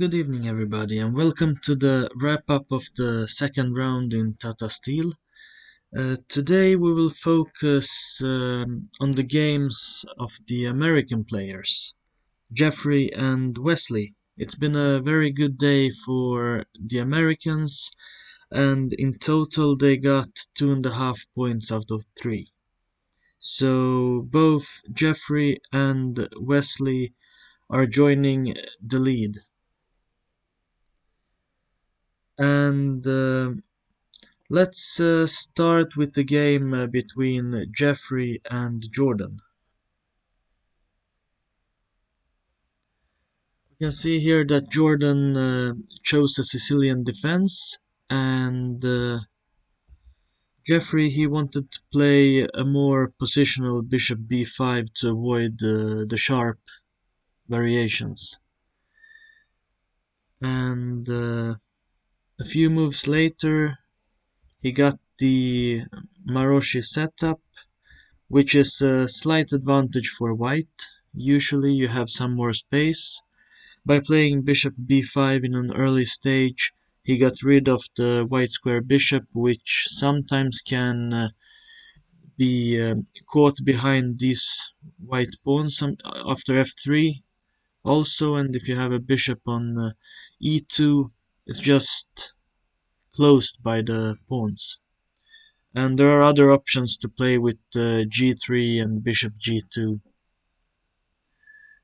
Good evening, everybody, and welcome to the wrap up of the second round in Tata Steel. Today we will focus on the games of the American players, Jeffrey and Wesley. It's been a very good day for the Americans, and in total they got 2.5 points out of 3. So both Jeffrey and Wesley are joining the lead. And let's start with the game between Jeffrey and Jordan. You can see here that Jordan chose a Sicilian defense, and Jeffrey he wanted to play a more positional bishop b5 to avoid the sharp variations. And a few moves later, he got the Maroshi setup, which is a slight advantage for white. Usually you have some more space. By playing bishop b5 in an early stage, he got rid of the white square bishop, which sometimes can be caught behind these white pawns after f3 also, and if you have a bishop on e2, it's just closed by the pawns. And there are other options to play with g3 and bishop g2.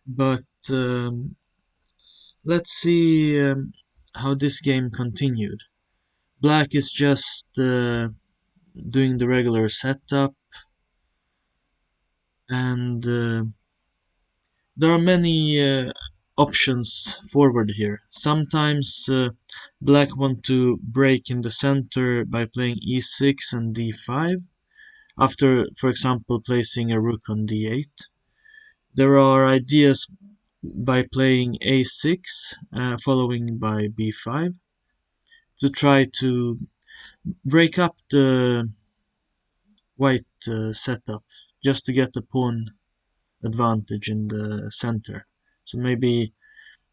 But let's see how this game continued. Black is just doing the regular setup, and there are many options forward here. Sometimes black want to break in the center by playing e6 and d5 after, for example, placing a rook on d8. There are ideas by playing a6 following by b5 to try to break up the white setup just to get the pawn advantage in the center. So maybe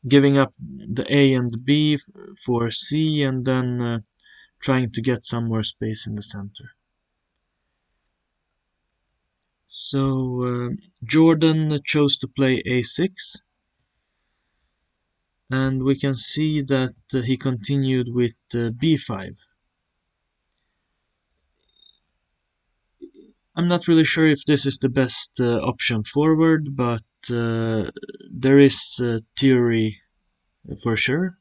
giving up the A and the B for C, and then trying to get some more space in the center. So Jordan chose to play A6, and we can see that he continued with B5. I'm not really sure if this is the best option forward, but there is theory for sure.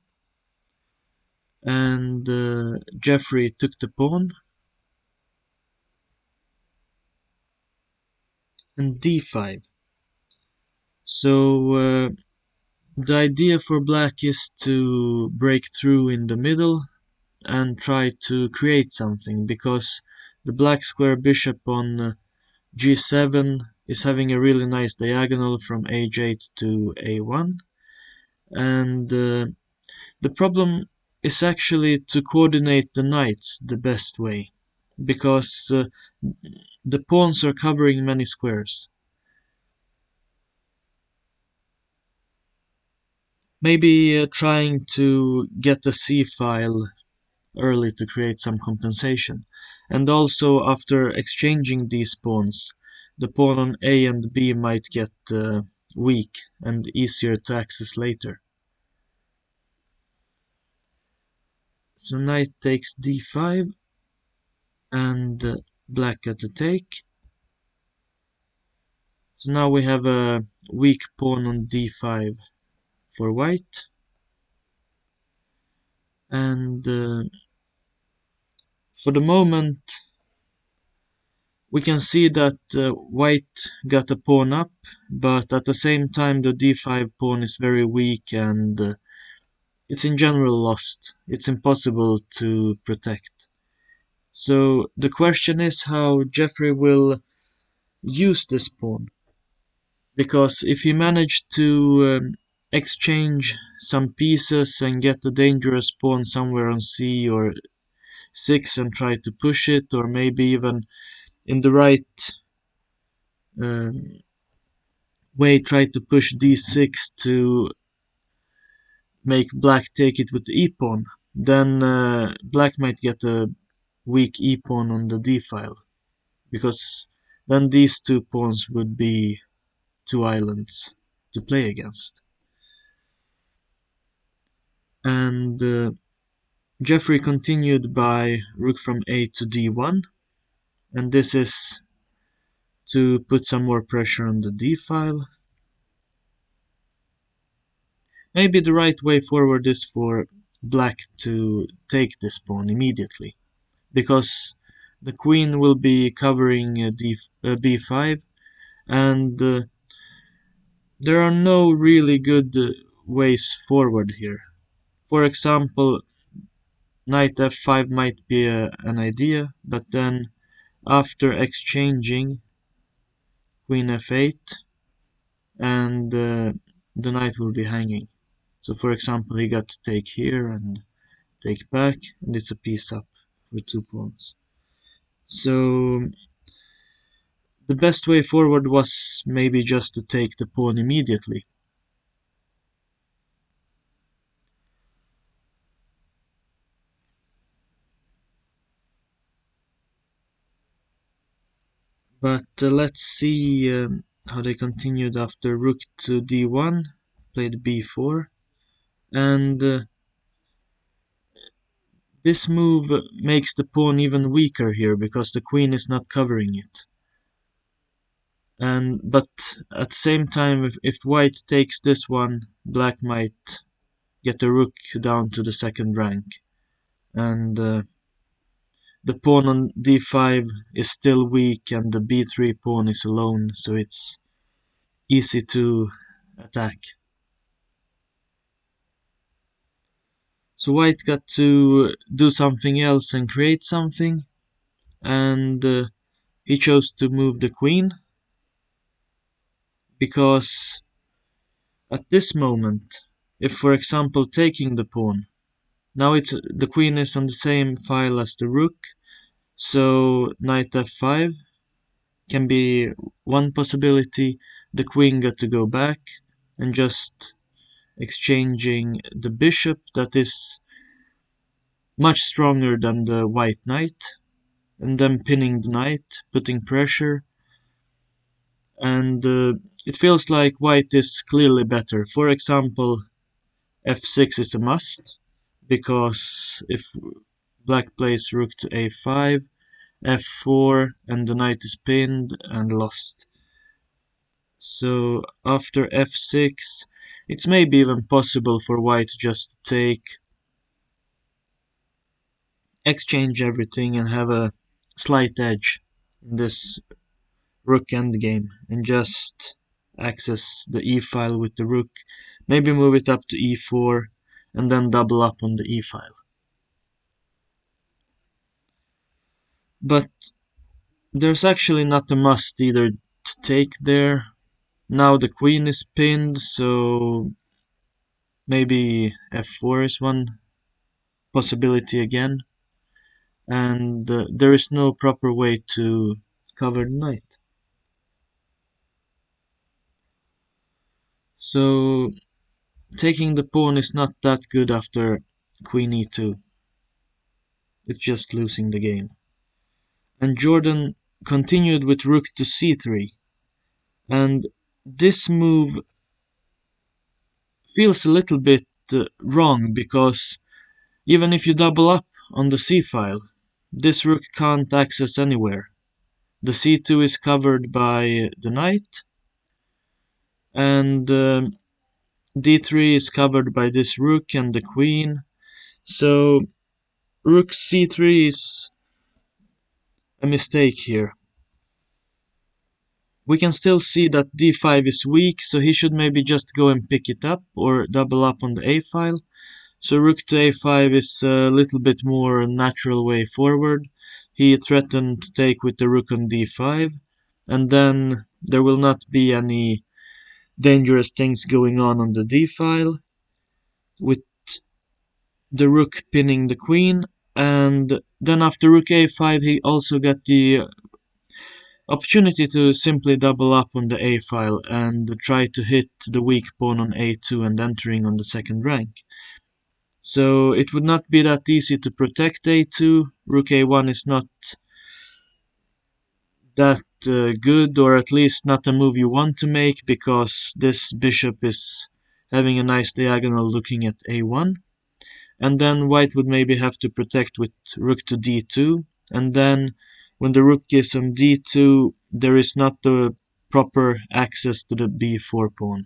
And Jeffrey took the pawn, and d5. So the idea for black is to break through in the middle and try to create something, because the black square bishop on g7 is having a really nice diagonal from h8 to a1, and the problem is actually to coordinate the knights the best way, because the pawns are covering many squares. Maybe trying to get the c-file early to create some compensation. And also, after exchanging these pawns, the pawn on A and B might get weak and easier to access later. So knight takes d5, and black at the take. So now we have a weak pawn on d5 for white, and for the moment we can see that white got a pawn up, but at the same time the d5 pawn is very weak, and it's in general lost. It's impossible to protect. So the question is how Jeffrey will use this pawn, because if he managed to exchange some pieces and get a dangerous pawn somewhere on c or 6 and try to push it, or maybe even in the right way try to push d6 to make black take it with the e-pawn, then black might get a weak e-pawn on the d-file, because then these two pawns would be two islands to play against. And Jeffrey continued by rook from a to d1, and this is to put some more pressure on the d-file. Maybe the right way forward is for black to take this pawn immediately, because the queen will be covering b5, and there are no really good ways forward here. For example, knight f5 might be an idea, but then after exchanging queen f8, and the knight will be hanging. So for example, he got to take here and take back, and it's a piece up for 2 pawns. So the best way forward was maybe just to take the pawn immediately. But let's see how they continued after rook to d1, played b4, and this move makes the pawn even weaker here because the queen is not covering it. But at the same time, if white takes this one, black might get the rook down to the second rank, and the pawn on d5 is still weak, and the b3 pawn is alone, so it's easy to attack. So white got to do something else and create something, and he chose to move the queen, because at this moment, if for example taking the pawn, now the queen is on the same file as the rook, so knight f5 can be one possibility. The queen got to go back and just exchanging the bishop that is much stronger than the white knight, and then pinning the knight, putting pressure, and it feels like white is clearly better. For example, f6 is a must, because if black plays rook to a5, f4, and the knight is pinned and lost. So after f6, it's maybe even possible for white to just take, exchange everything, and have a slight edge in this rook endgame, and just access the e file with the rook, maybe move it up to e4, and then double up on the e file. But there's actually not a must either to take there. Now the queen is pinned, so maybe f4 is one possibility again, and there is no proper way to cover the knight. So taking the pawn is not that good after queen e2. It's just losing the game. And Jordan continued with rook to c3, and this move feels a little bit wrong, because even if you double up on the c file, this rook can't access anywhere. The c2 is covered by the knight, and d3 is covered by this rook and the queen. So rook c3 is a mistake here. We can still see that d5 is weak, so he should maybe just go and pick it up or double up on the a file. So rook to a5 is a little bit more natural way forward. He threatened to take with the rook on d5, and then there will not be any dangerous things going on the d file, with the rook pinning the queen. And then after rook a5 he also got the opportunity to simply double up on the A file and try to hit the weak pawn on A2 and entering on the second rank. So it would not be that easy to protect A2. Rook A1 is not that good, or at least not a move you want to make, because this bishop is having a nice diagonal looking at A1. And then white would maybe have to protect with rook to D2, and then when the rook is on D2 there is not the proper access to the B4 pawn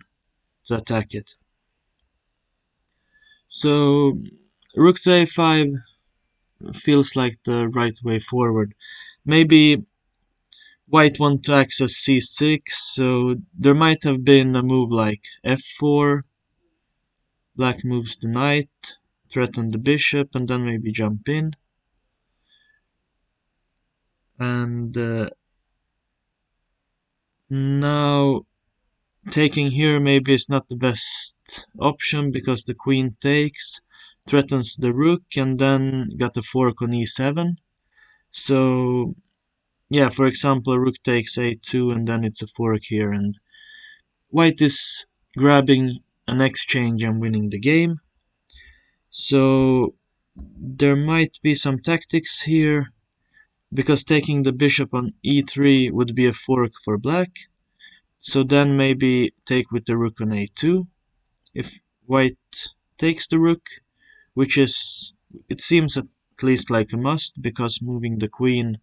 to attack it. So rook to A5 feels like the right way forward. Maybe white want to access C6, so there might have been a move like F4, black moves the knight, threaten the bishop, and then maybe jump in. And now taking here maybe is not the best option, because the queen takes, threatens the rook, and then got a fork on e7. So yeah, for example, rook takes a2 and then it's a fork here, and white is grabbing an exchange and winning the game. So there might be some tactics here, because taking the bishop on e3 would be a fork for black. So then maybe take with the rook on a2. If white takes the rook, which is, it seems at least like a must, because moving the queen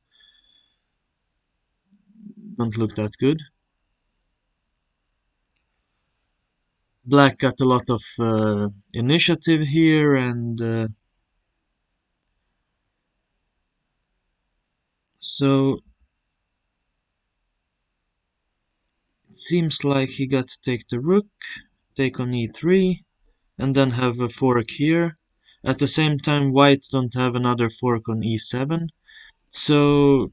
don't look that good. Black got a lot of initiative here, and so it seems like he got to take the rook, take on e3, and then have a fork here. At the same time, white don't have another fork on e7. So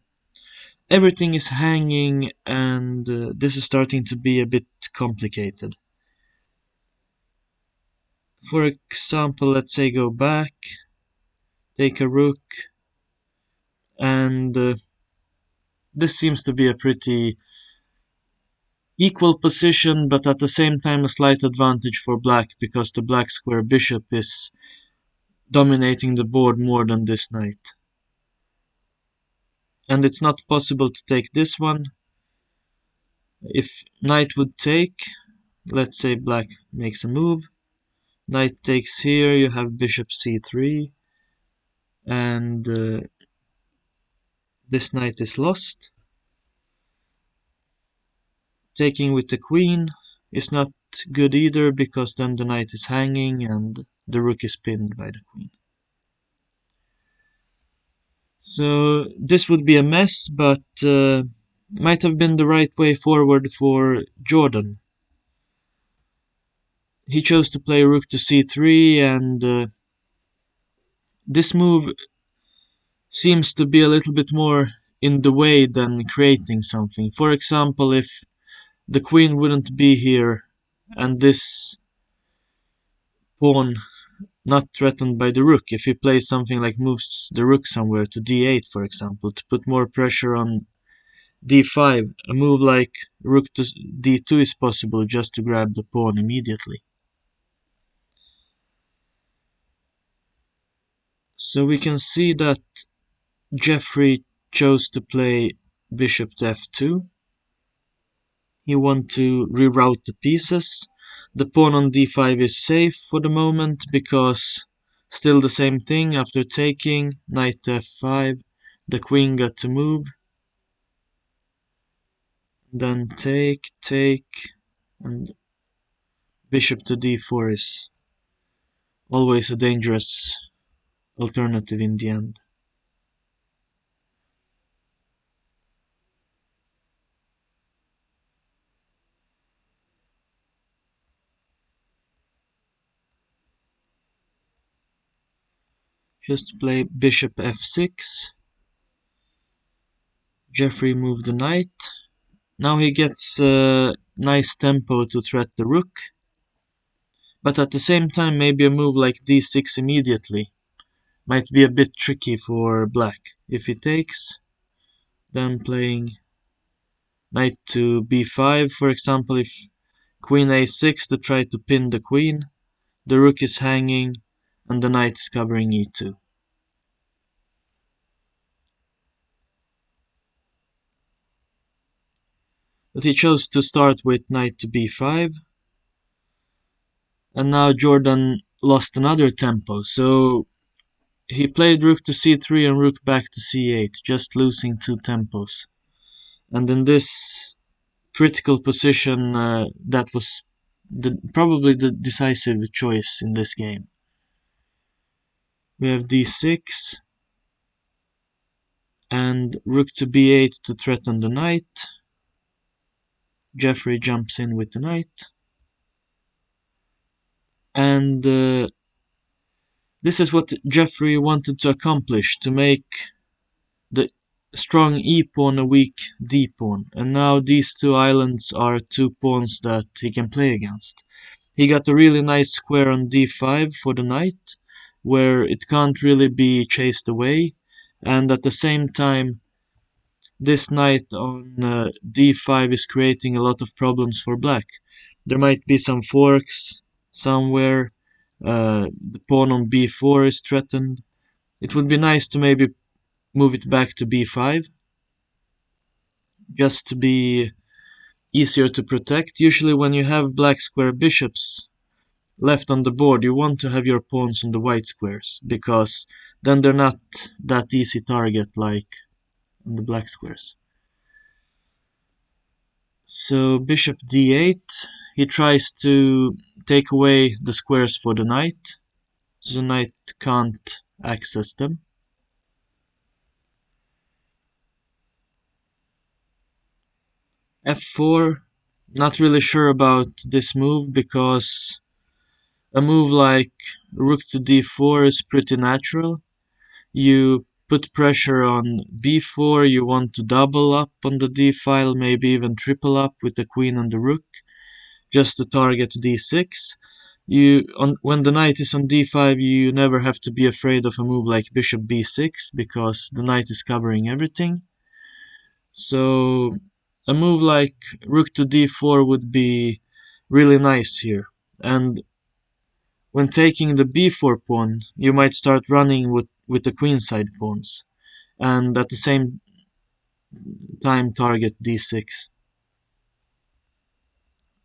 everything is hanging, and this is starting to be a bit complicated. For example, let's say go back, take a rook, and this seems to be a pretty equal position, but at the same time a slight advantage for black, because the black square bishop is dominating the board more than this knight. And it's not possible to take this one. If knight would take, let's say black makes a move, knight takes here, you have bishop c3, and this knight is lost. Taking with the queen is not good either, because then the knight is hanging and the rook is pinned by the queen. So this would be a mess, but might have been the right way forward for Jordan. He chose to play rook to c3, and this move seems to be a little bit more in the way than creating something. For example, if the queen wouldn't be here and this pawn not threatened by the rook, if he plays something like moves the rook somewhere to d8, for example, to put more pressure on d5, a move like rook to d2 is possible just to grab the pawn immediately. So we can see that Jeffrey chose to play bishop to f2. He wants to reroute the pieces. The pawn on d5 is safe for the moment, because still the same thing after taking, knight to f5, the queen got to move, then take, and bishop to d4 is always a dangerous alternative in the end. Just play bishop f6. Jeffrey moved the knight. Now he gets a nice tempo to threat the rook. But at the same time, maybe a move like d6 immediately might be a bit tricky for black. If he takes, then playing Knight to b5, for example, if queen a6 to try to pin the queen, the rook is hanging, and the knight is covering e2. But he chose to start with knight to b5, and now Jordan lost another tempo, so he played rook to c3 and rook back to c8, just losing 2 tempos. And in this critical position, that was probably the decisive choice in this game. We have d6 and rook to b8 to threaten the knight. Jeffrey jumps in with the knight. And this is what Jeffrey wanted to accomplish, to make the strong e-pawn a weak d-pawn. And now these two islands are 2 pawns that he can play against. He got a really nice square on d5 for the knight, where it can't really be chased away, and at the same time this knight on d5 is creating a lot of problems for black. There might be some forks somewhere, the pawn on b4 is threatened. It would be nice to maybe move it back to b5, just to be easier to protect. Usually when you have black square bishops left on the board, you want to have your pawns on the white squares, because then they're not that easy target like on the black squares. So bishop d8, he tries to take away the squares for the knight, so the knight can't access them. f4, not really sure about this move, because a move like rook to d4 is pretty natural. You put pressure on b4, you want to double up on the d file, maybe even triple up with the queen and the rook, just to target d6. When the knight is on d5, you never have to be afraid of a move like bishop b6, because the knight is covering everything. So a move like rook to d4 would be really nice here. And when taking the b4 pawn, you might start running with the queenside pawns, and at the same time target d6.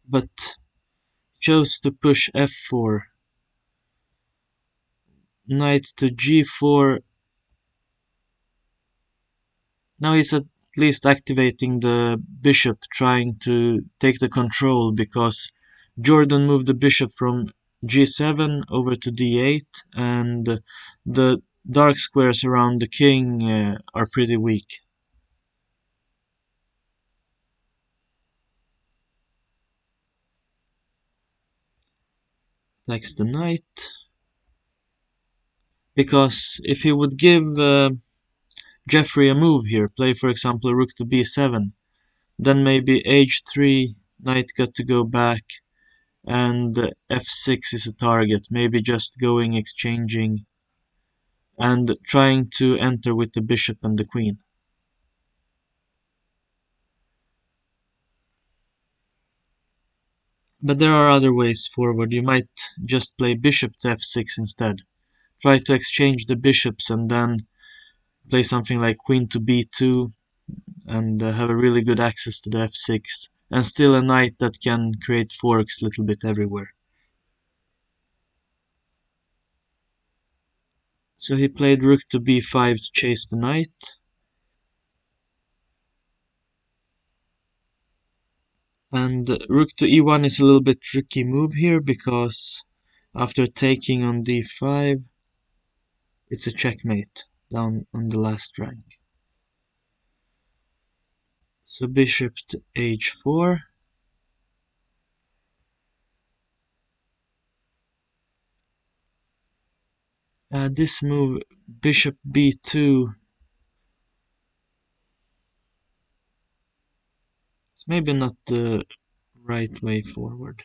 But chose to push f4. Knight to g4. Now he's at least activating the bishop, trying to take the control, because Jordan moved the bishop from g7 over to d8, and the dark squares around the king are pretty weak. Attacks the knight, because if he would give Jeffrey a move here, play for example rook to b7, then maybe h3, knight got to go back, and f6 is a target, maybe just going exchanging and trying to enter with the bishop and the queen. But there are other ways forward. You might just play bishop to f6 instead. Try to exchange the bishops and then play something like queen to b2 and have a really good access to the f6, and still a knight that can create forks a little bit everywhere. So he played rook to b5 to chase the knight. And rook to e1 is a little bit tricky move here, because after taking on d5, it's a checkmate down on the last rank. So bishop to h4. This move, bishop b2, is maybe not the right way forward,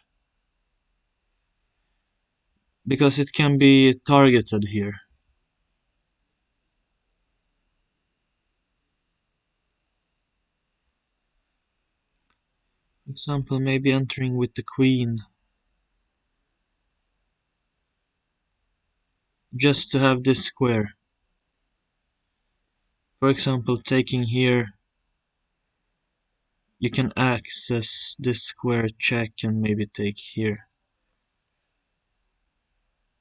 because it can be targeted here. example, maybe entering with the queen, just to have this square. For example, taking here, you can access this square check and maybe take here.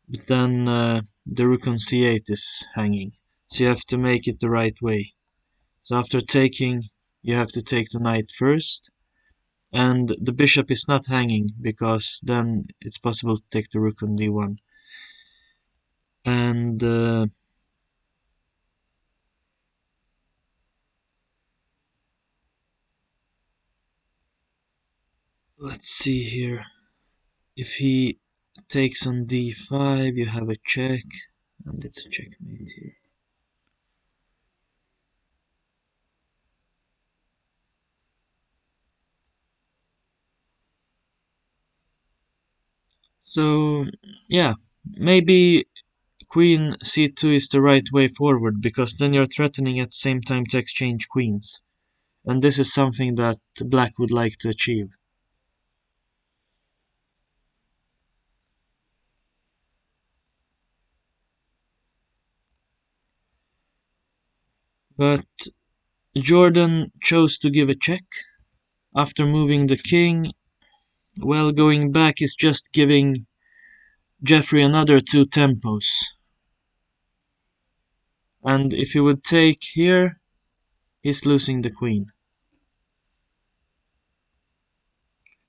But then the rook on c8 is hanging, so you have to make it the right way. So after taking, you have to take the knight first, and the bishop is not hanging, because then it's possible to take the rook on d1. And let's see here. If he takes on d5, you have a check, and it's a checkmate here. So, yeah, maybe queen c2 is the right way forward, because then you're threatening at the same time to exchange queens. And this is something that black would like to achieve. But Jordan chose to give a check after moving the king. Well, going back is just giving Jeffrey another 2 tempos. And if he would take here, he's losing the queen.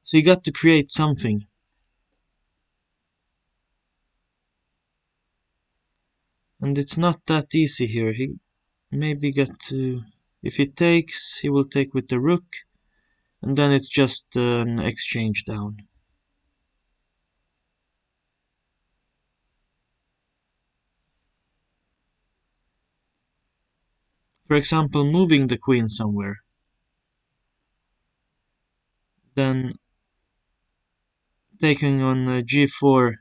So you got to create something. And it's not that easy here. He maybe got to... If he takes, he will take with the rook. And then it's just an exchange down. For example, moving the queen somewhere. Then taking on g4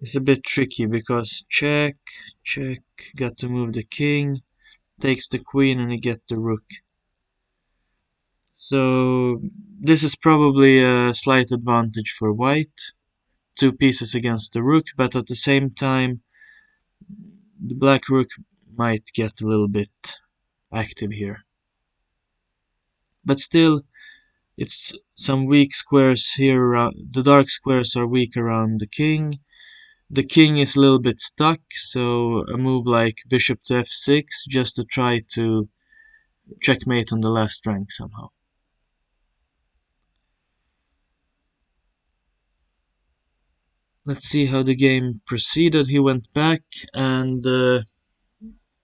is a bit tricky, because check, check, got to move the king, takes the queen, and you get the rook. So this is probably a slight advantage for white, 2 pieces against the rook, but at the same time the black rook might get a little bit active here. But still, it's some weak squares here around. The dark squares are weak around the king. The king is a little bit stuck, so a move like bishop to f6 just to try to checkmate on the last rank somehow. Let's see how the game proceeded. He went back, and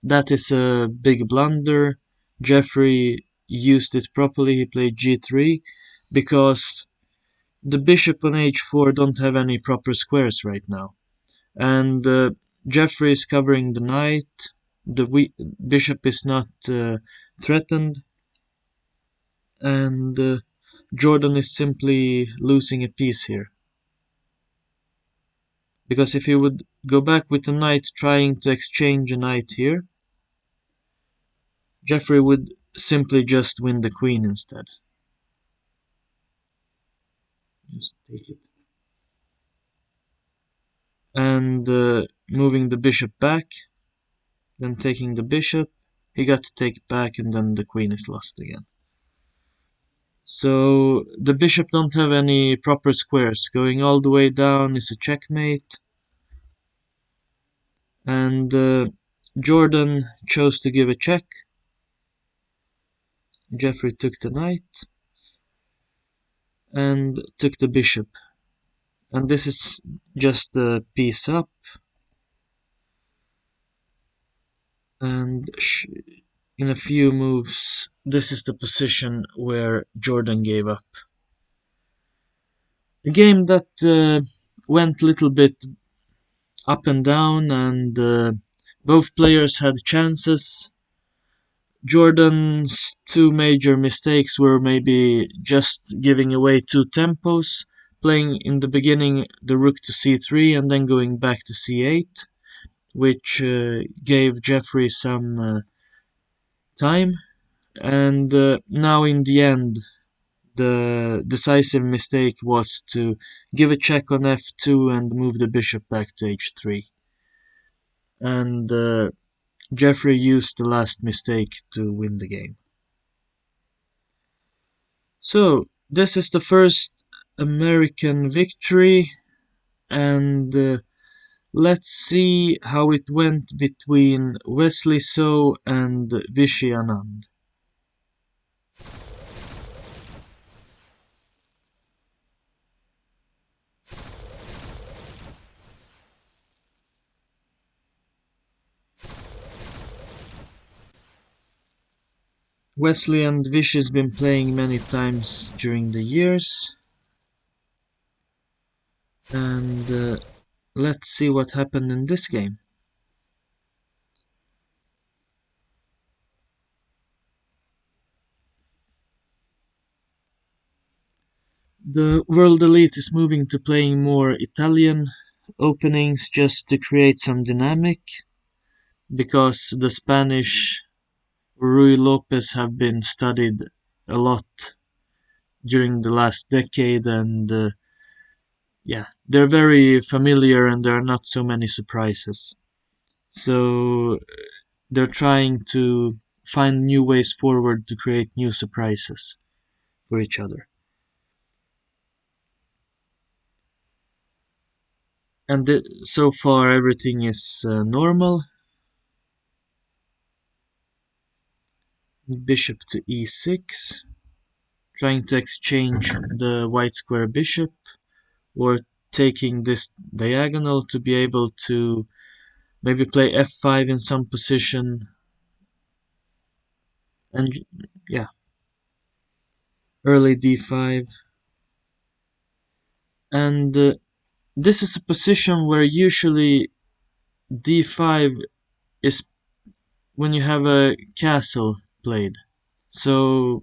that is a big blunder. Jeffrey used it properly. He played g3, because the bishop on h4 don't have any proper squares right now. And Jeffrey is covering the knight. The bishop is not threatened. And Jordan is simply losing a piece here. Because if he would go back with the knight trying to exchange a knight here, Jeffrey would simply just win the queen instead. Just take it. And moving the bishop back, then taking the bishop, he got to take it back, and then the queen is lost again. So the bishop don't have any proper squares. Going all the way down is a checkmate. And Jordan chose to give a check. Jeffrey took the knight and took the bishop. And this is just a piece up. And in a few moves, this is the position where Jordan gave up. A game that went a little bit up and down, and both players had chances. Jordan's 2 major mistakes were maybe just giving away 2 tempos, playing in the beginning the rook to c3 and then going back to c8, which gave Jeffrey some time. And now in the end, the decisive mistake was to give a check on f2 and move the bishop back to h3. And Jeffrey used the last mistake to win the game. So, this is the first American victory, and let's see how it went between Wesley So and Vishy Anand. Wesley and Vishy's been playing many times during the years, and let's see what happened in this game. The world elite is moving to playing more Italian openings just to create some dynamic, because the Spanish Ruy Lopez have been studied a lot during the last decade, and yeah, they're very familiar and there are not so many surprises. So they're trying to find new ways forward to create new surprises for each other. And so far everything is normal. Bishop to e6, trying to exchange the white square bishop, or taking this diagonal to be able to maybe play f5 in some position. And yeah, early d5. And this is a position where usually d5 is when you have a castle played. So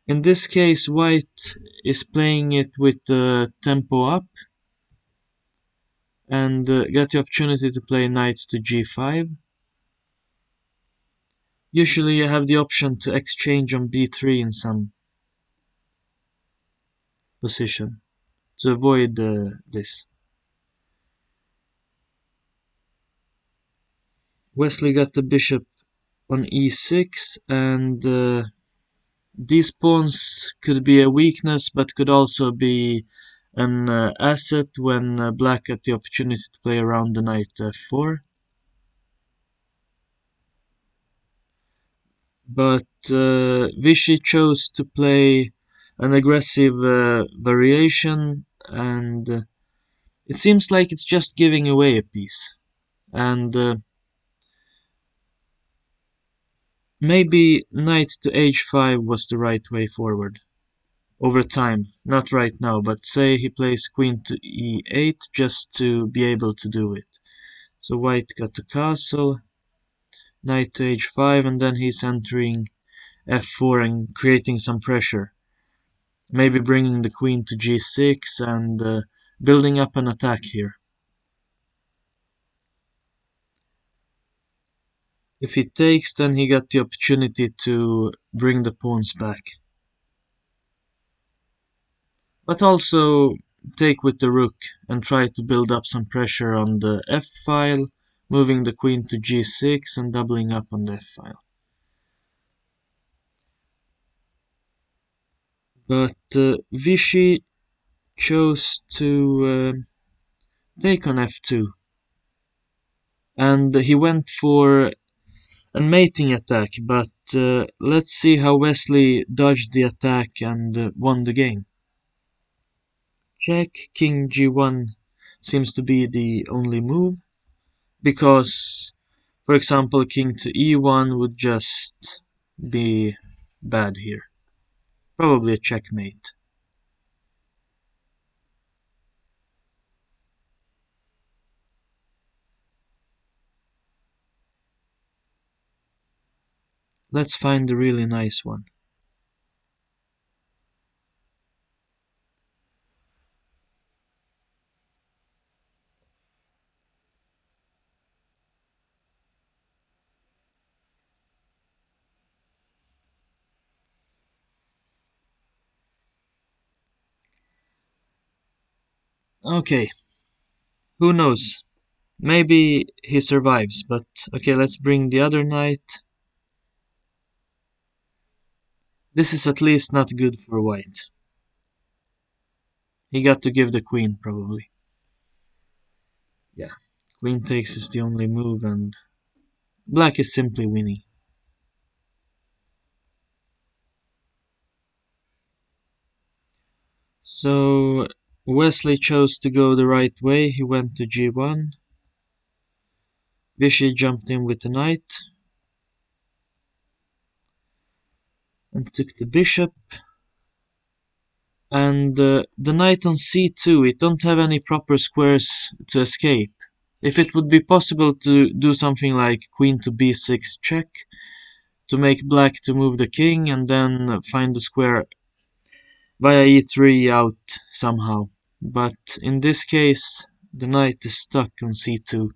in this case, white is playing it with the tempo up and get the opportunity to play knight to g5. Usually you have the option to exchange on b3 in some position to avoid this. Wesley got the bishop on e6, and these pawns could be a weakness but could also be an asset when black had the opportunity to play around the knight f4. But Vichy chose to play an aggressive variation, and it seems like it's just giving away a piece. And maybe knight to h5 was the right way forward. Over time, not right now, but say he plays queen to e8 just to be able to do it. So white got the castle, knight to h5, and then he's entering f4 and creating some pressure. Maybe bringing the queen to g6 and building up an attack here. If he takes, then he got the opportunity to bring the pawns back. But also take with the rook and try to build up some pressure on the f file, moving the queen to g6 and doubling up on the f file. But Vichy chose to take on f2, and he went for a mating attack, but let's see how Wesley dodged the attack and won the game. Check, king g1 seems to be the only move, because, for example, king to e1 would just be bad here. Probably a checkmate. Let's find a really nice one. Okay, who knows? Maybe he survives, but okay, let's bring the other knight. This is at least not good for white. He got to give the queen, probably. Yeah, queen takes is the only move, and black is simply winning. So Wesley chose to go the right way. He went to g1. Vichy jumped in with the knight and took the bishop. And the knight on c2, it don't have any proper squares to escape. If it would be possible to do something like queen to b6 check, to make black to move the king and then find the square via e3 out somehow. But in this case, the knight is stuck on c2.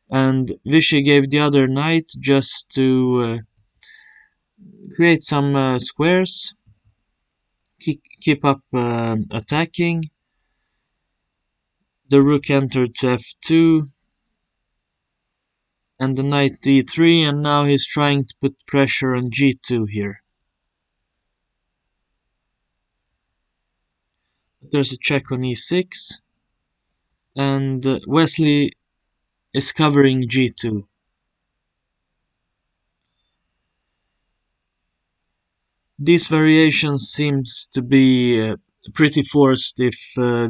And Vichy gave the other knight just to create some squares, keep up attacking. The rook entered to f2 and the knight d3, and now he's trying to put pressure on g2 here. There's a check on e6 and Wesley is covering g2. These variations seems to be pretty forced if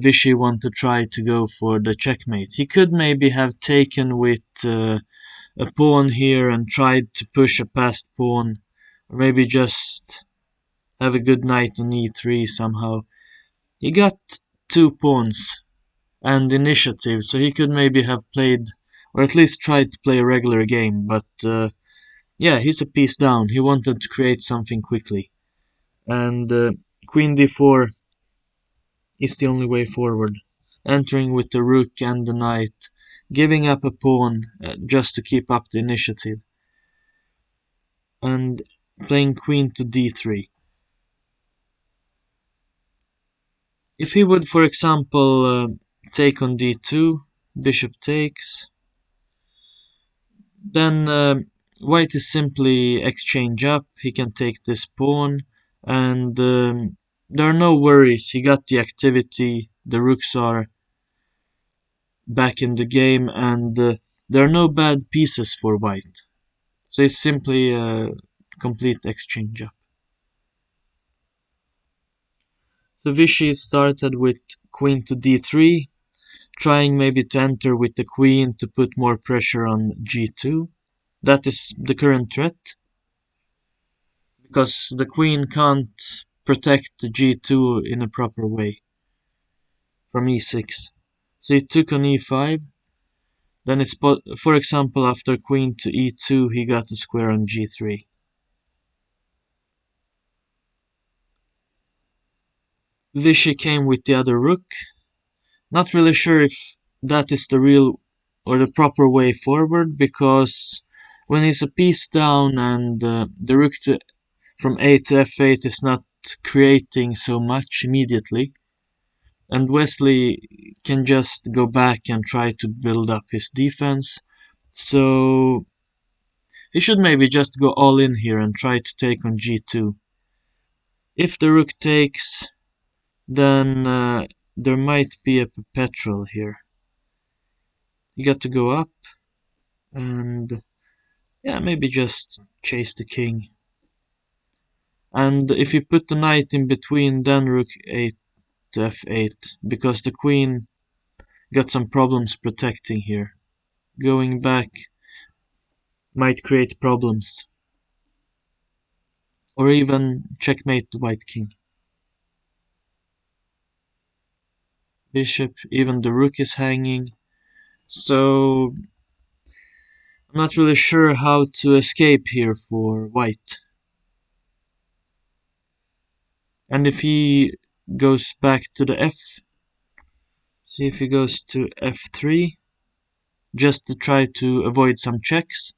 Vichy want to try to go for the checkmate. He could maybe have taken with a pawn here and tried to push a passed pawn, or maybe just have a good knight on e3 somehow. He got two pawns and initiative, so he could maybe have played, or at least tried to play a regular game, but yeah, he's a piece down. He wanted to create something quickly. And queen d4 is the only way forward, entering with the rook and the knight, giving up a pawn just to keep up the initiative, and playing queen to d3. If he would, for example, take on d2, bishop takes, then white is simply exchange up. He can take this pawn, and there are no worries. He got the activity, the rooks are back in the game, and there are no bad pieces for white. So it's simply a complete exchange up. So Vichy started with queen to d3, trying maybe to enter with the queen to put more pressure on g2. That is the current threat, because the queen can't protect g2 in a proper way from e6. So he took on e5, then it's, for example, after queen to e2 he got a square on g3. Vichy came with the other rook. Not really sure if that is the real or the proper way forward, because when he's a piece down and the rook from a to f8 is not creating so much immediately, and Wesley can just go back and try to build up his defense. So he should maybe just go all in here and try to take on g2. If the rook takes, then there might be a perpetual here. You got to go up and yeah, maybe just chase the king. And if you put the knight in between, then rook 8 to f8, because the queen got some problems protecting here. Going back might create problems. Or even checkmate the white king. Bishop, even the rook is hanging. So I'm not really sure how to escape here for white. And if he goes back to the f, see if he goes to f3, just to try to avoid some checks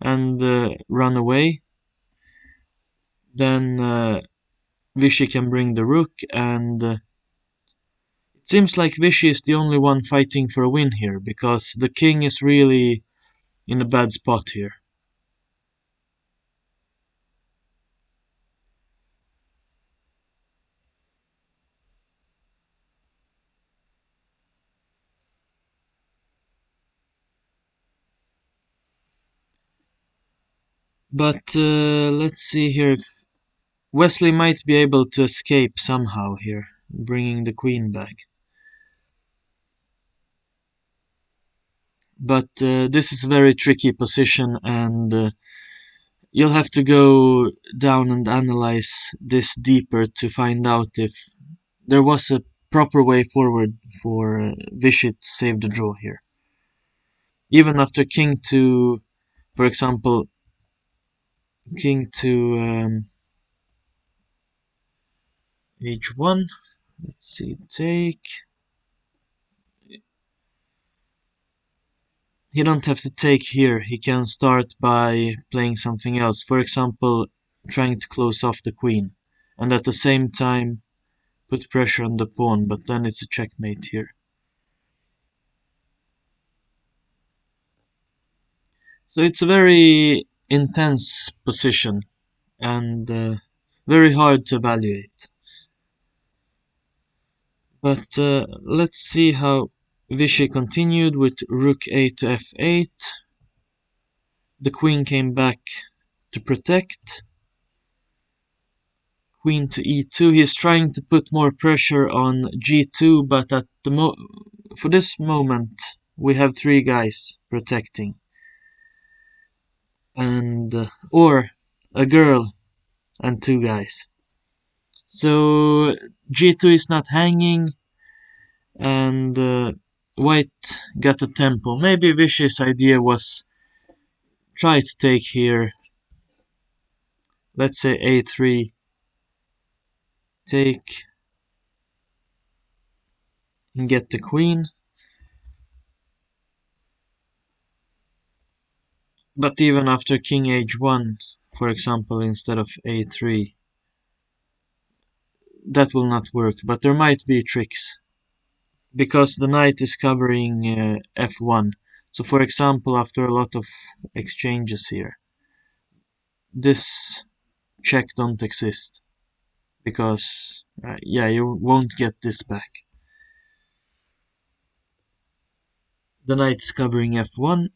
and run away, then Vichy can bring the rook, and Seems like Vichy is the only one fighting for a win here, because the king is really in a bad spot here. But let's see here if Wesley might be able to escape somehow here, bringing the queen back. But this is a very tricky position, and you'll have to go down and analyze this deeper to find out if there was a proper way forward for Vichy to save the draw here. Even after king to, for example, king to h1. Let's see, take. He don't have to take here. He can start by playing something else. For example, trying to close off the queen. And at the same time, put pressure on the pawn, but then it's a checkmate here. So it's a very intense position and very hard to evaluate. But let's see how Vichy continued with rook a to f8. The queen came back to protect. Queen to e2. He's trying to put more pressure on g2, but at the for this moment we have three guys protecting, and or a girl and two guys. So g2 is not hanging, and white got the tempo. Maybe Vichy's idea was try to take here. Let's say a3, take and get the queen. But even after king h1, for example, instead of a3, that will not work. But there might be tricks, because the knight is covering f1. So for example, after a lot of exchanges here, this check don't exist, because yeah, you won't get this back. The knight's covering f1.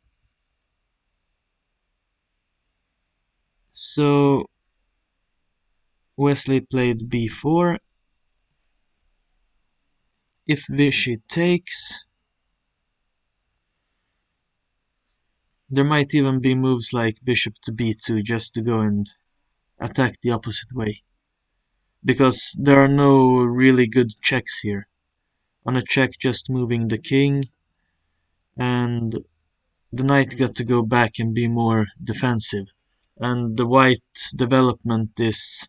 So Wesley played b4. If Vichy takes, there might even be moves like bishop to b2 just to go and attack the opposite way, because there are no really good checks here. On a check, just moving the king, and the knight got to go back and be more defensive. And the white development is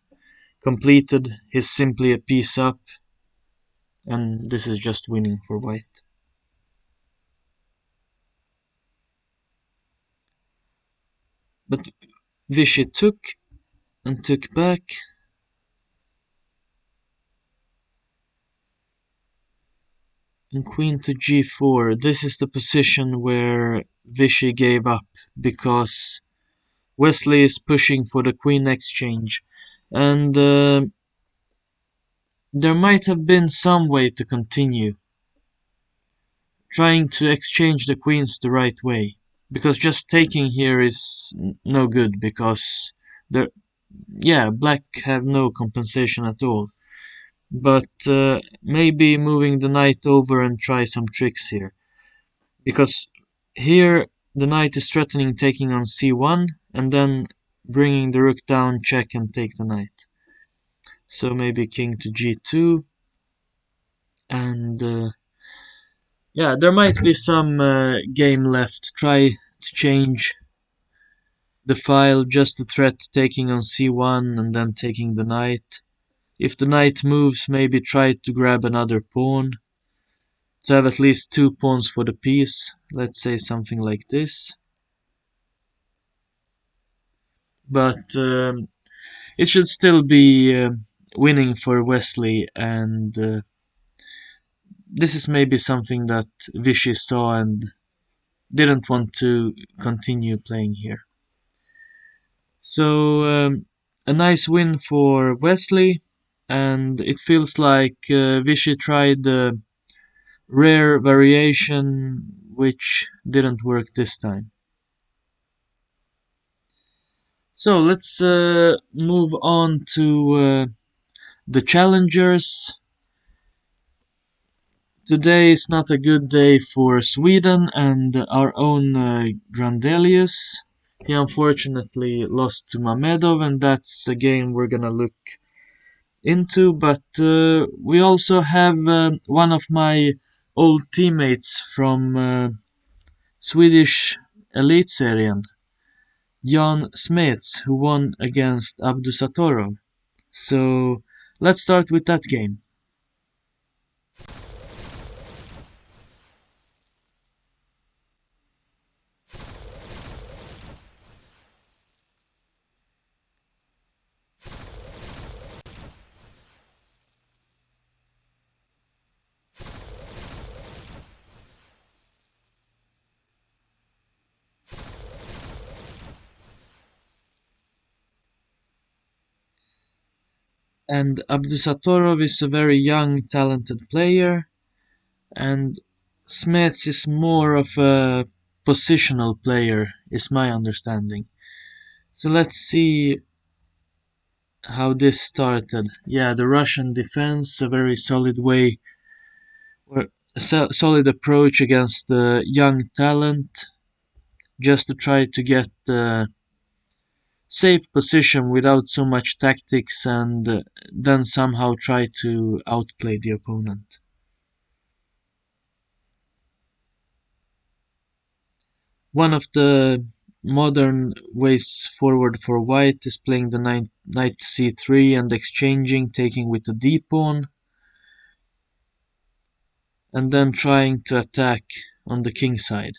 completed. He's simply a piece up, and this is just winning for white. But Vichy took and took back. And queen to g4. This is the position where Vichy gave up, because Wesley is pushing for the queen exchange, and there might have been some way to continue trying to exchange the queens the right way, because just taking here is no good, because there, yeah, black have no compensation at all. But maybe moving the knight over and try some tricks here, because here the knight is threatening taking on c1 and then bringing the rook down, check, and take the knight. So maybe king to g2, and yeah, there might be some game left. Try to change the file, just the threat taking on c1 and then taking the knight. If the knight moves, maybe try to grab another pawn to have at least two pawns for the piece. Let's say something like this. But it should still be winning for Wesley, and this is maybe something that Vichy saw and didn't want to continue playing here. So a nice win for Wesley, and it feels like Vichy tried a rare variation which didn't work this time. So let's move on to the challengers. Today is not a good day for Sweden and our own Grandelius. He unfortunately lost to Mamedov, and that's a game we're gonna look into. But we also have one of my old teammates from Swedish Elitserien, Jan Smets, who won against Abdusatorov. So let's start with that game. And Abdusatorov is a very young, talented player, and Smets is more of a positional player, is my understanding. So let's see how this started. Yeah, the Russian defense, a very solid way, or a solid approach against the young talent, just to try to get the safe position without so much tactics and then somehow try to outplay the opponent. One of the modern ways forward for white is playing the knight c3 and exchanging, taking with the d-pawn, and then trying to attack on the king side.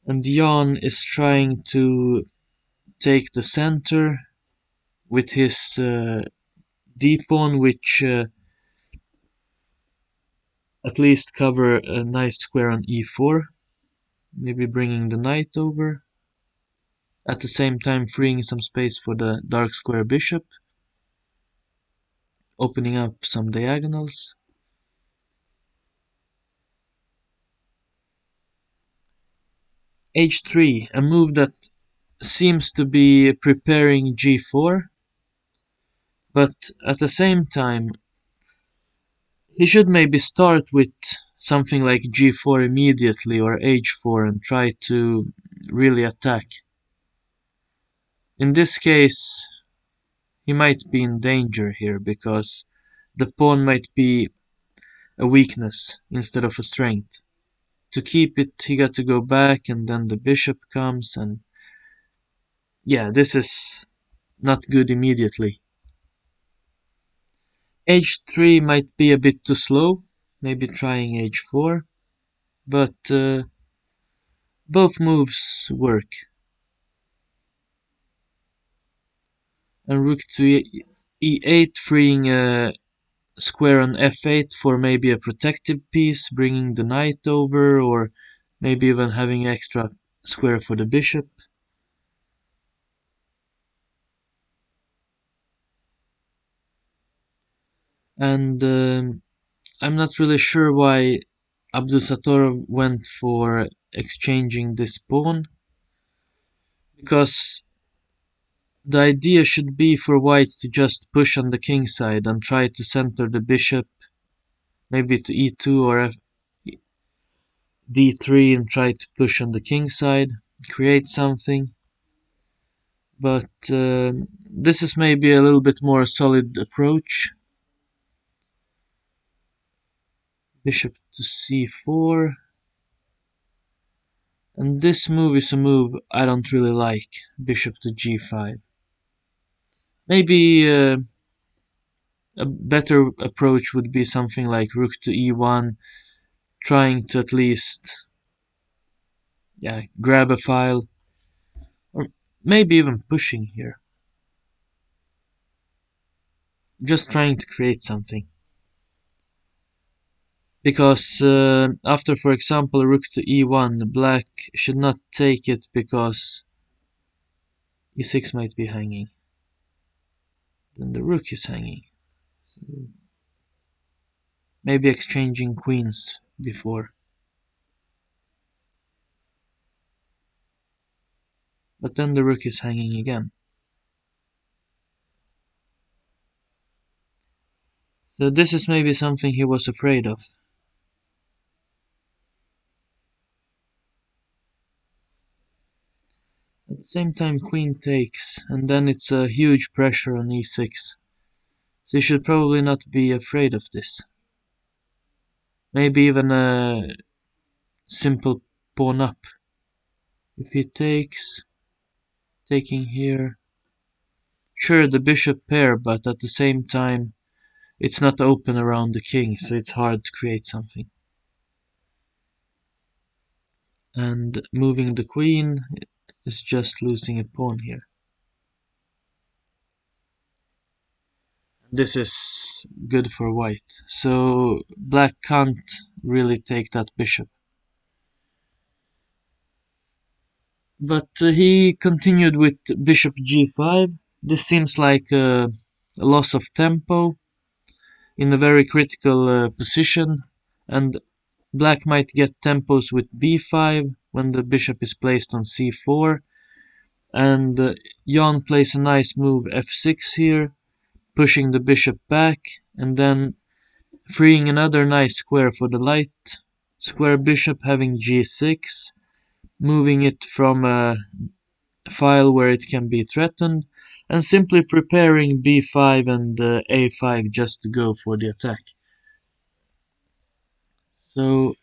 And Jan is trying to take the center with his d-pawn, which at least cover a nice square on e4, maybe bringing the knight over, at the same time freeing some space for the dark square bishop, opening up some diagonals. h3, a move that seems to be preparing g4, but at the same time he should maybe start with something like g4 immediately or h4 and try to really attack. In this case, he might be in danger here because the pawn might be a weakness instead of a strength. To keep it, he got to go back, and then the bishop comes, and yeah, this is not good immediately. h3 might be a bit too slow, maybe trying h4, but both moves work. And rook to e8, freeing a square on f8 for maybe a protective piece, bringing the knight over, or maybe even having extra square for the bishop. And I'm not really sure why Abdusatorov went for exchanging this pawn, because the idea should be for white to just push on the king side and try to center the bishop, maybe to e2 or d3 and try to push on the king side, create something. But this is maybe a little bit more solid approach. Bishop to c4. And this move is a move I don't really like. Bishop to g5. Maybe a better approach would be something like rook to e1, trying to at least grab a file, or maybe even pushing here. just trying to create something. Because after, for example, rook to e1, black should not take it because e6 might be hanging. Then the rook is hanging. So maybe exchanging queens before. But then the rook is hanging again. So this is maybe something he was afraid of. At the same time, queen takes, and then it's a huge pressure on e6. So you should probably not be afraid of this. Maybe even a simple pawn up. If he takes, taking here. Sure, the bishop pair, but at the same time, it's not open around the king, so it's hard to create something. And moving the queen is just losing a pawn here. This is good for white. So black can't really take that bishop. But he continued with bishop g5. This seems like a loss of tempo in a very critical position, and black might get tempos with b5 when the bishop is placed on c4, and Jan plays a nice move f6 here, pushing the bishop back, and then freeing another nice square for the light square bishop, having g6, moving it from a file where it can be threatened, and simply preparing b5 and a5 just to go for the attack. So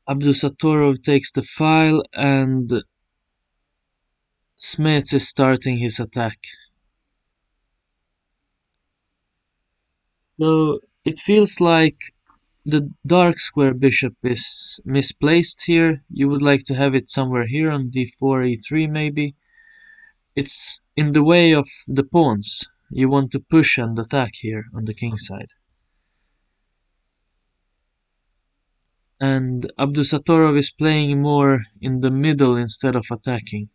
Abdusatorov takes the file and Smets is starting his attack. So it feels like the dark square bishop is misplaced here. You would like to have it somewhere here on d4, e3 maybe. It's in the way of the pawns. You want to push and attack here on the king side. And Abdusatorov is playing more in the middle instead of attacking.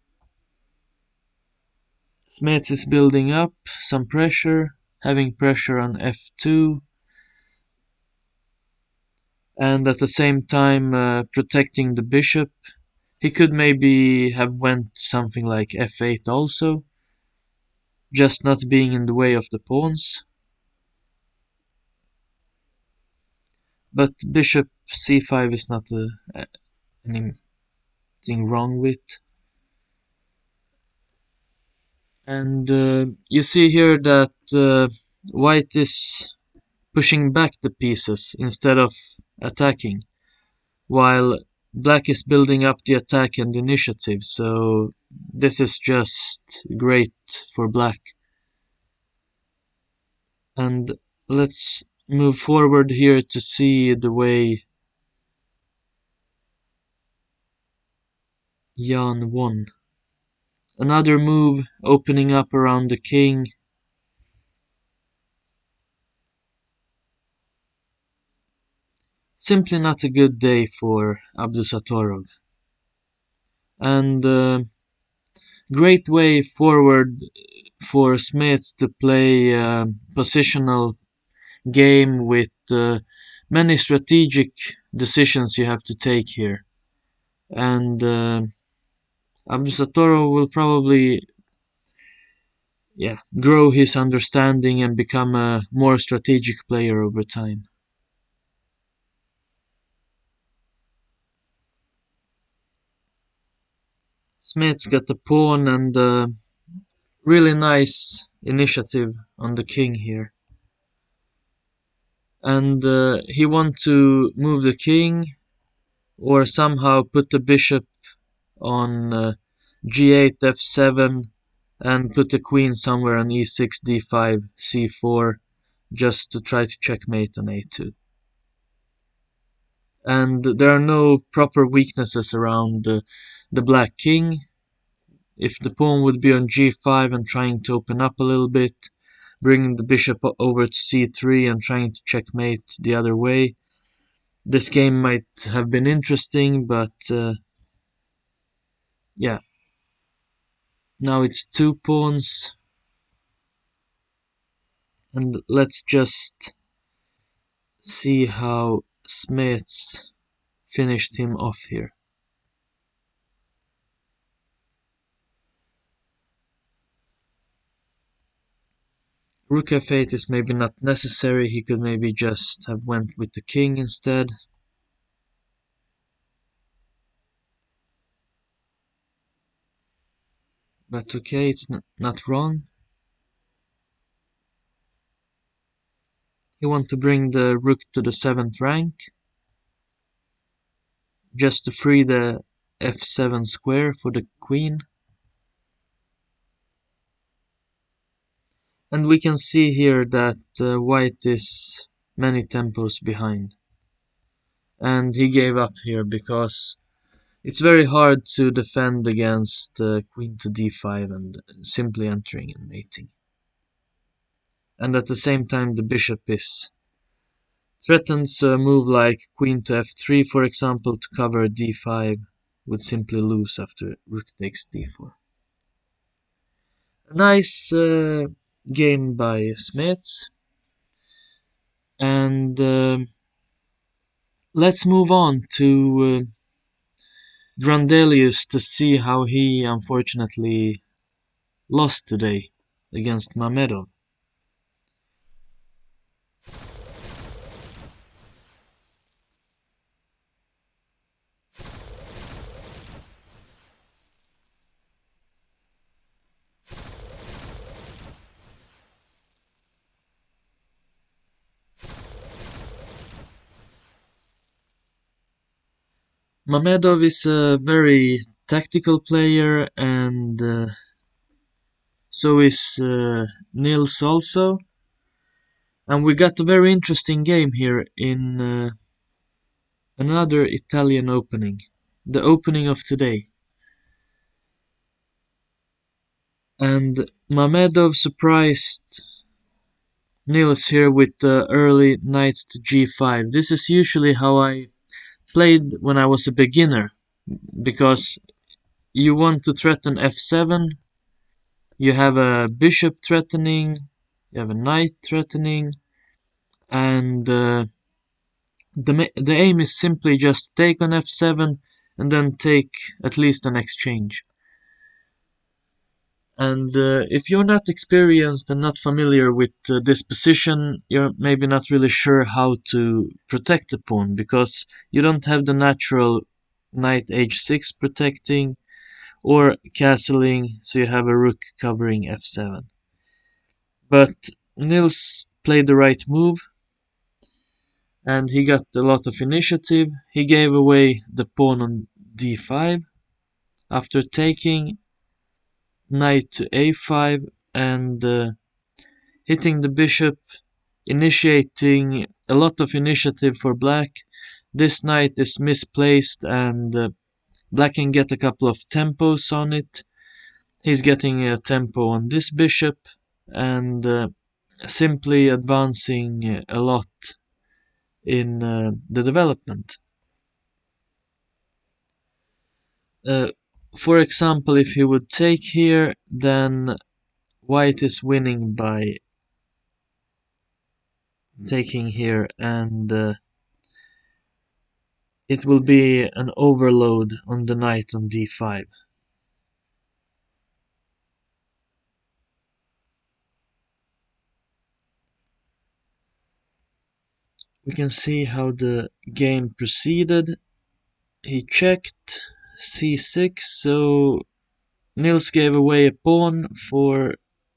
Smets is building up some pressure, having pressure on f2, and at the same time protecting the bishop. He could maybe have went something like f8 also, just not being in the way of the pawns. But bishop c5 is not anything wrong with. And you see here that white is pushing back the pieces instead of attacking, while black is building up the attack and initiative, so this is just great for black. And let's move forward here to see the way Jan won. Another move opening up around the king. Simply not a good day for Abdusatorov. And great way forward for Smith to play positional game with many strategic decisions you have to take here. And Abdusatorov will probably grow his understanding and become a more strategic player over time. Smith's got the pawn and really nice initiative on the king here. And he wants to move the king or somehow put the bishop on g8, f7 and put the queen somewhere on e6, d5, c4 just to try to checkmate on a2. And there are no proper weaknesses around the black king. If the pawn would be on g5 and trying to open up a little bit, bringing the bishop over to c3 and trying to checkmate the other way. This game might have been interesting, but yeah. Now it's 2 pawns, and let's just see how Smets finished him off here. Rook f8 is maybe not necessary, he could maybe just have went with the king instead. But okay, it's not wrong. He wants to bring the rook to the 7th rank, just to free the f7 square for the queen. And we can see here that white is many tempos behind. And he gave up here because it's very hard to defend against queen to d5 and simply entering and mating. And at the same time the bishop is threatens a move like queen to f3, for example, to cover d5 would simply lose after rook takes d4. A nice game by Smets. And let's move on to Grandelius to see how he unfortunately lost today against Mamedov. Mamedov is a very tactical player, and so is Nils also. And we got a very interesting game here in another Italian opening, the opening of today. And Mamedov surprised Nils here with the early knight to g5. This is usually how I played when I was a beginner, because you want to threaten f7, you have a bishop threatening, you have a knight threatening, and the aim is simply just take on f7 and then take at least an exchange. And if you're not experienced and not familiar with this position, you're maybe not really sure how to protect the pawn, because you don't have the natural knight h6 protecting or castling, so you have a rook covering f7. But Nils played the right move, and he got a lot of initiative. He gave away the pawn on d5 after taking knight to a5 and hitting the bishop, initiating a lot of initiative for black. This knight is misplaced, and black can get a couple of tempos on it. He's getting a tempo on this bishop, and simply advancing a lot in the development. Uh, for example, if he would take here, then white is winning by taking here, and it will be an overload on the knight on d5. We can see how the game proceeded. He checked c6, so Nils gave away a pawn for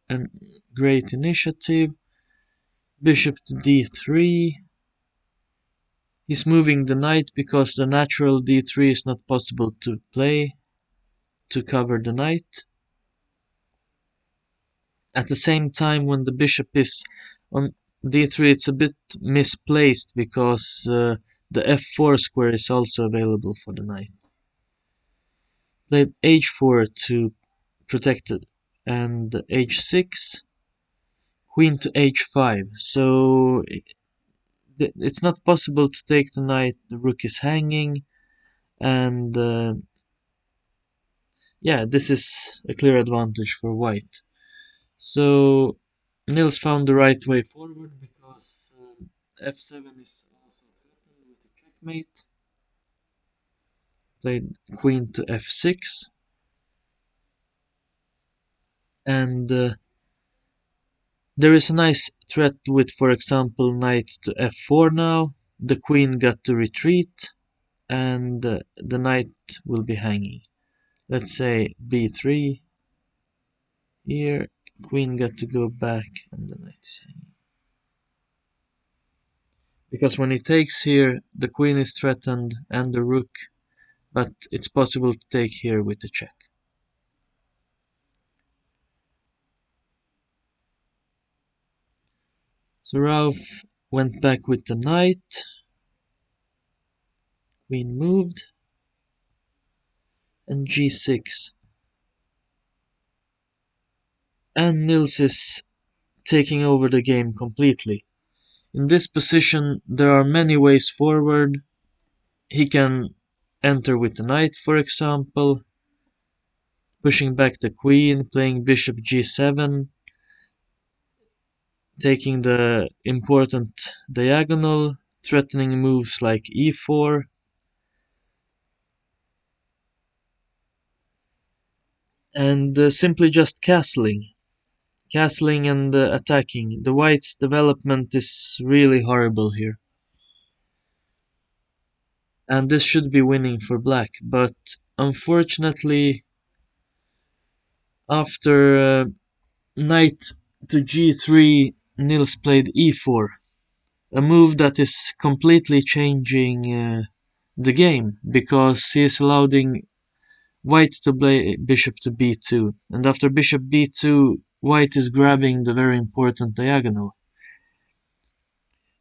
a great initiative. Bishop to d3. He's moving the knight because the natural d3 is not possible to play to cover the knight. At the same time, when the bishop is on d3, it's a bit misplaced because the f4 square is also available for the knight. Played h4 to protect it, and h6, queen to h5. So it's not possible to take the knight. The rook is hanging, and yeah, this is a clear advantage for white. So Nils found the right way forward because f7 is also threatened with a checkmate. Played queen to f6, and there is a nice threat with, for example, knight to f4 now. The queen got to retreat, and the knight will be hanging. Let's say b3 here. Queen got to go back, and the knight is hanging. Because when he takes here, the queen is threatened and the rook, but it's possible to take here with the check. So Ralph went back with the knight. Queen moved, and g6. And Nils is taking over the game completely. In this position, there are many ways forward. He can enter with the knight, for example, pushing back the queen, playing bishop g7, taking the important diagonal, threatening moves like e4, and simply just castling and attacking. The white's development is really horrible here. And this should be winning for black, but unfortunately, after knight to g3, Nils played e4, a move that is completely changing the game, because he is allowing white to play bishop to b2, and after bishop b2, white is grabbing the very important diagonal.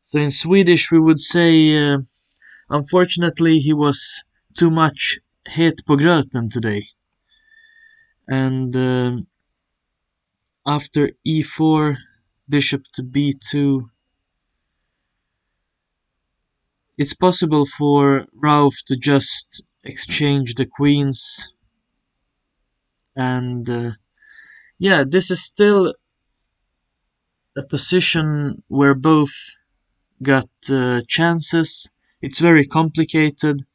So in Swedish we would say, unfortunately he was too much het på gröten today. And after e4, bishop to b2, it's possible for Ralph to just exchange the queens, and yeah, this is still a position where both got chances. It's very complicated,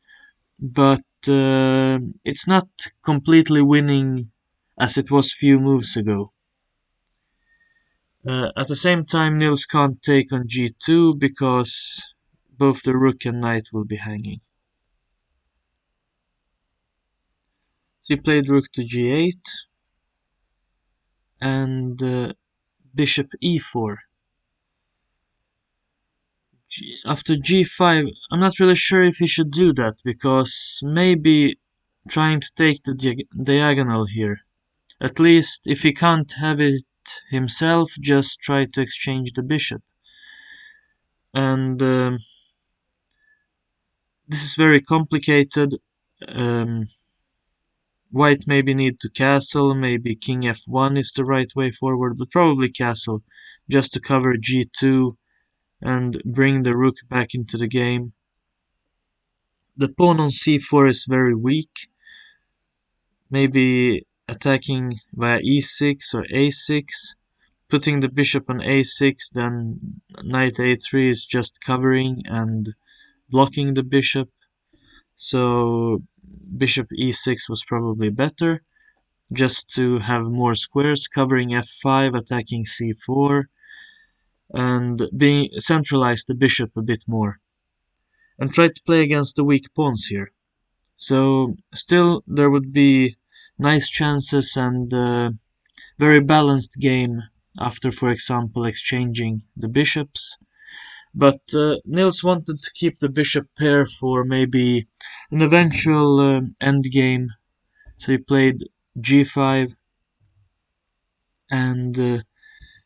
but it's not completely winning as it was few moves ago. At the same time, Nils can't take on g2 because both the rook and knight will be hanging. So he played rook to g8 and bishop e4. After g5, I'm not really sure if he should do that, because maybe trying to take the diagonal here. At least if he can't have it himself, just try to exchange the bishop. And this is very complicated. White maybe need to castle, maybe king f1 is the right way forward, but probably castle, just to cover g2 and bring the rook back into the game. The pawn on c4 is very weak. Maybe attacking via e6 or a6, putting the bishop on a6, then knight a3 is just covering and blocking the bishop. So bishop e6 was probably better, just to have more squares, covering f5, attacking c4, and being centralize the bishop a bit more, and try to play against the weak pawns here. So still there would be nice chances and very balanced game after, for example, exchanging the bishops. But Nils wanted to keep the bishop pair for maybe an eventual endgame, so he played g5, and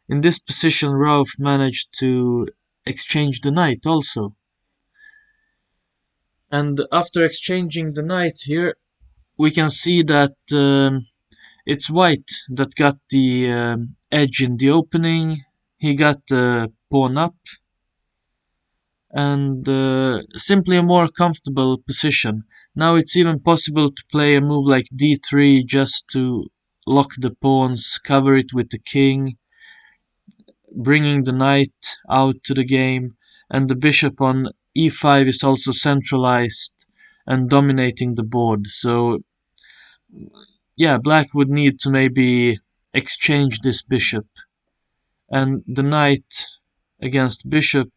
in this position Ralph managed to exchange the knight also. And after exchanging the knight here, we can see that it's white that got the edge in the opening, he got the pawn up, and simply a more comfortable position. Now it's even possible to play a move like d3 just to lock the pawns, cover it with the king, bringing the knight out to the game, and the bishop on e5 is also centralized and dominating the board. So yeah, black would need to maybe exchange this bishop, and the knight against bishop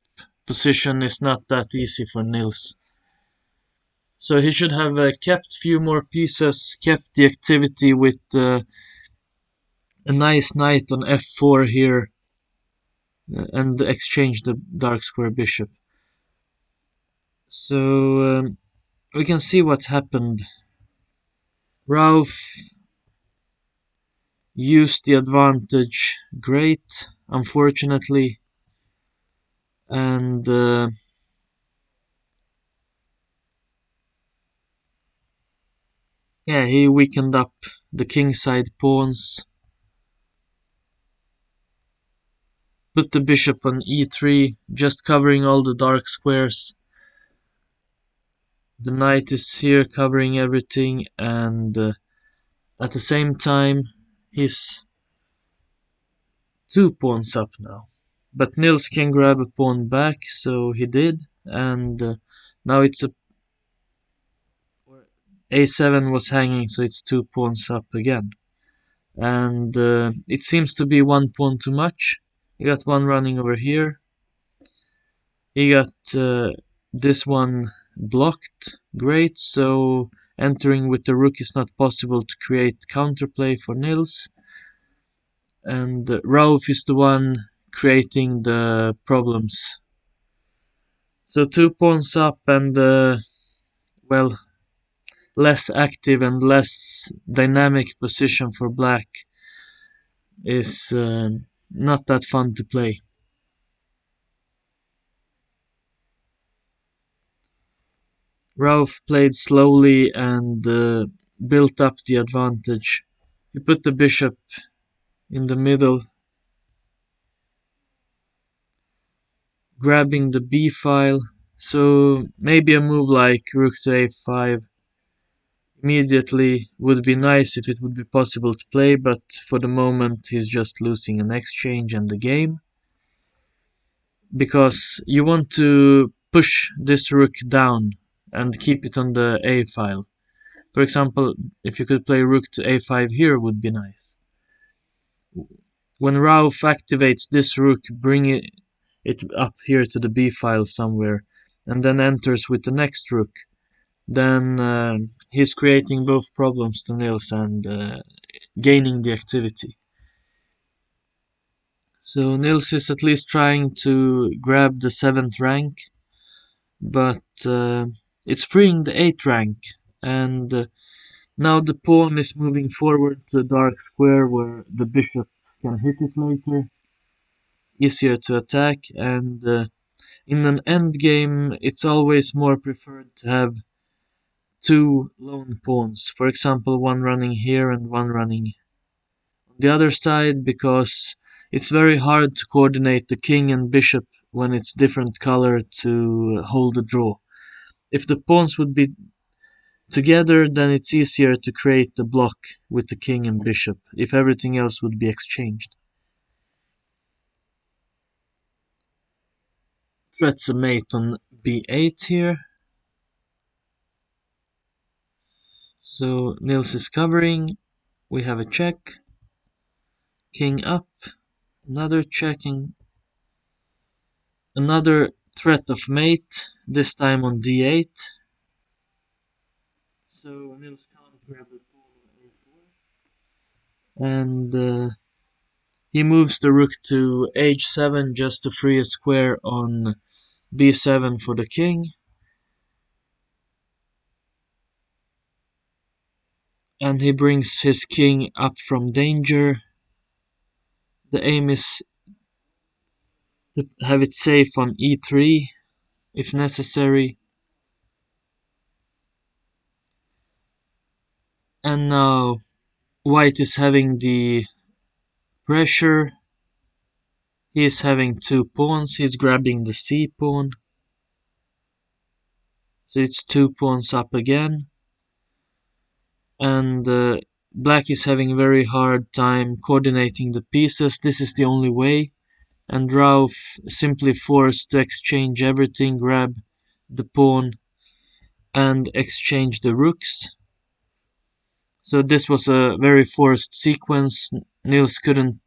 position is not that easy for Nils. So he should have kept few more pieces, kept the activity with a nice knight on f4 here, and exchange the dark square bishop. So we can see what happened. Rauf used the advantage great, unfortunately, and yeah, he weakened up the kingside pawns, put the bishop on e3, just covering all the dark squares. The knight is here covering everything, and at the same time he's 2 pawns up now. But Nils can grab a pawn back, so he did, and now it's a7 was hanging, so it's 2 pawns up again. And it seems to be 1 pawn too much. You got one running over here. He got this one blocked. Great, so entering with the rook is not possible to create counterplay for Nils. And Rauf is the one creating the problems. So 2 pawns up, and well, less active and less dynamic position for black is not that fun to play. Rauf played slowly and built up the advantage. He put the bishop in the middle, grabbing the b file, so maybe a move like rook to a5 immediately would be nice if it would be possible to play, but for the moment he's just losing an exchange and the game. Because you want to push this rook down and keep it on the a file. For example, if you could play rook to a5 here would be nice. When Rauf activates this rook, bring it up here to the b file somewhere, and then enters with the next rook, then he's creating both problems to Nils and gaining the activity. So Nils is at least trying to grab the 7th rank, but it's freeing the 8th rank, and now the pawn is moving forward to the dark square where the bishop can hit it later, easier to attack, and in an endgame it's always more preferred to have 2 lone pawns, for example one running here and one running on the other side, because it's very hard to coordinate the king and bishop when it's different color to hold the draw. If the pawns would be together, then it's easier to create the block with the king and bishop if everything else would be exchanged. Threats a mate on b8 here. So Nils is covering. We have a check. King up. Another checking. Another threat of mate, this time on d8. So Nils can't grab the pawn on a4. And he moves the rook to h7 just to free a square on b7 for the king. And he brings his king up from danger. The aim is to have it safe on e3 if necessary. And now white is having the pressure. He's having two pawns. He's grabbing the c pawn. So it's two pawns up again. And black is having a very hard time coordinating the pieces. This is the only way. And Ralph simply forced to exchange everything, grab the pawn, and exchange the rooks. So this was a very forced sequence. Nils couldn't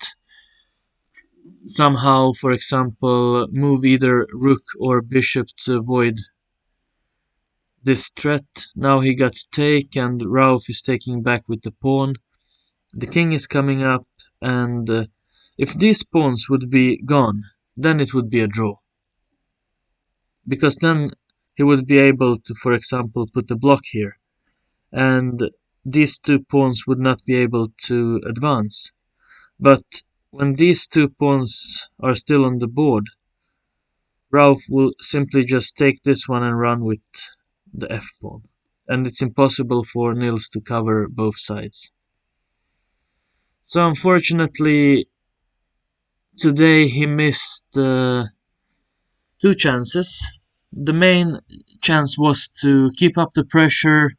somehow, for example, move either rook or bishop to avoid this threat. Now he got to take, and Ralph is taking back with the pawn. The king is coming up, and if these pawns would be gone, then it would be a draw. Because then he would be able to, for example, put a block here, and these two pawns would not be able to advance. But when these two pawns are still on the board, Ralph will simply just take this one and run with the f-pawn. And it's impossible for Nils to cover both sides. So unfortunately, today he missed two chances. The main chance was to keep up the pressure,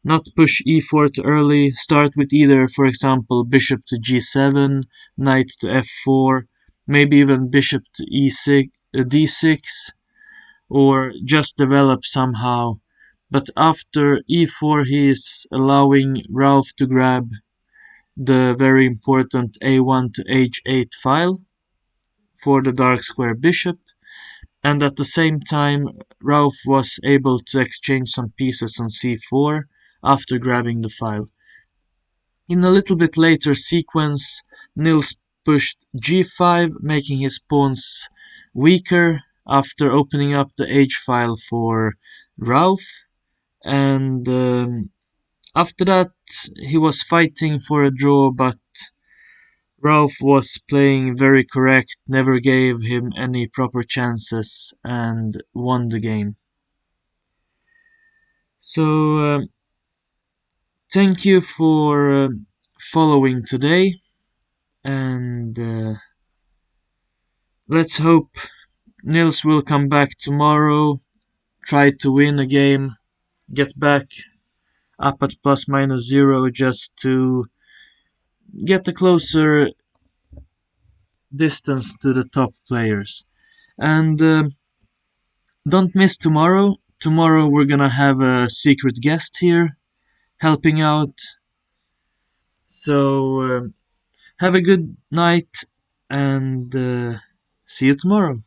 not push e4 too early, start with either, for example, bishop to g7, knight to f4, maybe even bishop to e6, d6, or just develop somehow. But after e4 he is allowing Ralph to grab the very important a1 to h8 file for the dark square bishop, and at the same time Ralph was able to exchange some pieces on c4 after grabbing the file. In a little bit later sequence, Nils pushed g5, making his pawns weaker after opening up the h-file for Ralph, and after that he was fighting for a draw, but Ralph was playing very correct, never gave him any proper chances, and won the game. So thank you for following today, and let's hope Nils will come back tomorrow, try to win a game, get back up at plus minus 0 just to get a closer distance to the top players. And don't miss tomorrow. Tomorrow we're gonna have a secret guest here helping out. So have a good night, and see you tomorrow.